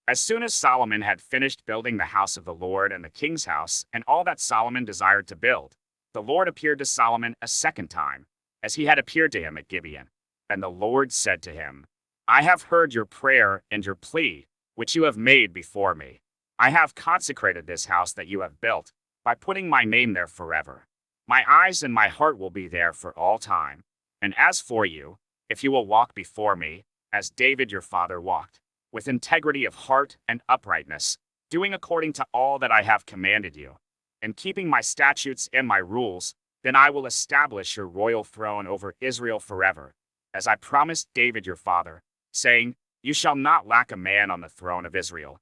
As soon as Solomon had finished building the house of the Lord and the king's house, and all that Solomon desired to build, the Lord appeared to Solomon a second time, as he had appeared to him at Gibeon. And the Lord said to him, I have heard your prayer and your plea, which you have made before me. I have consecrated this house that you have built, by putting my name there forever. My eyes and my heart will be there for all time. And as for you, if you will walk before me, as David your father walked, with integrity of heart and uprightness, doing according to all that I have commanded you, and keeping my statutes and my rules, then I will establish your royal throne over Israel forever, as I promised David your father, saying, You shall not lack a man on the throne of Israel.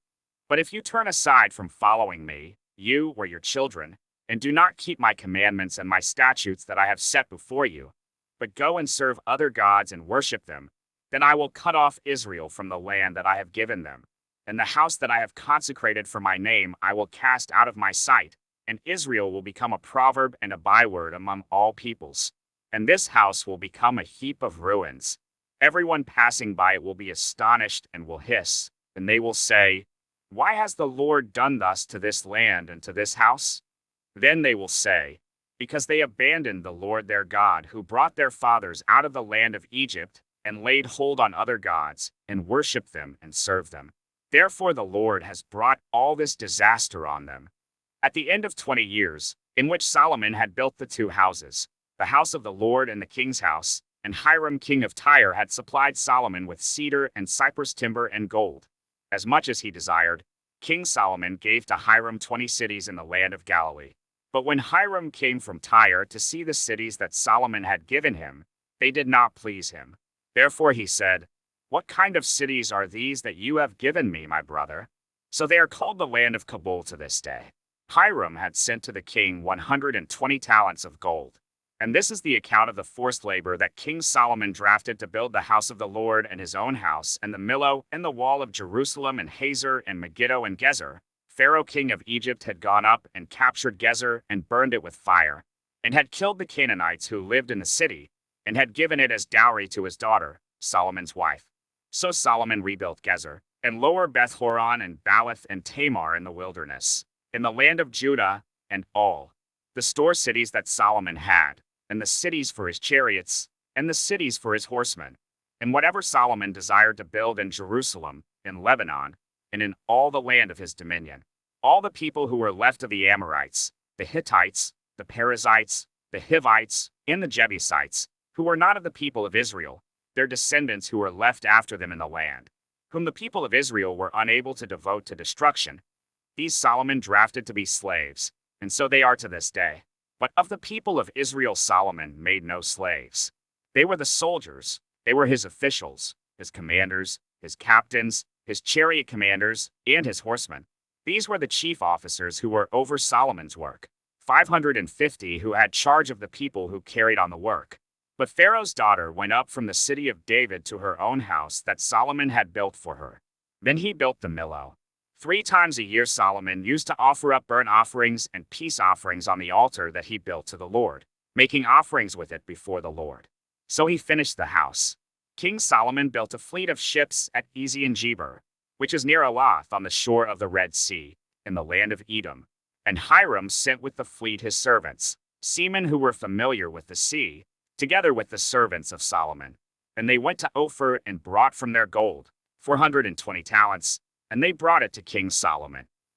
But if you turn aside from following me, you or your children, and do not keep my commandments and my statutes that I have set before you, but go and serve other gods and worship them, then I will cut off Israel from the land that I have given them, and the house that I have consecrated for my name I will cast out of my sight, and Israel will become a proverb and a byword among all peoples. And this house will become a heap of ruins. Everyone passing by it will be astonished and will hiss, and they will say, Why has the Lord done thus to this land and to this house? Then they will say, Because they abandoned the Lord their God, who brought their fathers out of the land of Egypt, and laid hold on other gods, and worshipped them and served them. Therefore the Lord has brought all this disaster on them. At the end of 20 years, in which Solomon had built the two houses, the house of the Lord and the king's house, and Hiram king of Tyre had supplied Solomon with cedar and cypress timber and gold. As much as he desired, King Solomon gave to Hiram 20 cities in the land of Galilee. But when Hiram came from Tyre to see the cities that Solomon had given him, they did not please him. Therefore he said, What kind of cities are these that you have given me, my brother? So they are called the land of Kabul to this day. Hiram had sent to the king 120 talents of gold. And this is the account of the forced labor that King Solomon drafted to build the house of the Lord and his own house, and the Millo, and the wall of Jerusalem, and Hazor, and Megiddo, and Gezer. Pharaoh king of Egypt had gone up and captured Gezer and burned it with fire, and had killed the Canaanites who lived in the city, and had given it as dowry to his daughter, Solomon's wife. So Solomon rebuilt Gezer, and Lower Beth-horon, and Baalath, and Tamar in the wilderness, in the land of Judah, and all the store cities that Solomon had, and the cities for his chariots, and the cities for his horsemen, and whatever Solomon desired to build in Jerusalem, in Lebanon, and in all the land of his dominion. All the people who were left of the Amorites, the Hittites, the Perizzites, the Hivites, and the Jebusites, who were not of the people of Israel, their descendants who were left after them in the land, whom the people of Israel were unable to devote to destruction, these Solomon drafted to be slaves, and so they are to this day. But of the people of Israel Solomon made no slaves. They were the soldiers, they were his officials, his commanders, his captains, his chariot commanders, and his horsemen. These were the chief officers who were over Solomon's work, 550 who had charge of the people who carried on the work. But Pharaoh's daughter went up from the city of David to her own house that Solomon had built for her. Then he built the Millo. 3 times a year Solomon used to offer up burnt offerings and peace offerings on the altar that he built to the Lord, making offerings with it before the Lord. So he finished the house. King Solomon built a fleet of ships at Ezion-Geber, which is near Elath on the shore of the Red Sea, in the land of Edom. And Hiram sent with the fleet his servants, seamen who were familiar with the sea, together with the servants of Solomon. And they went to Ophir and brought from their gold 420 talents, and they brought it to King Solomon.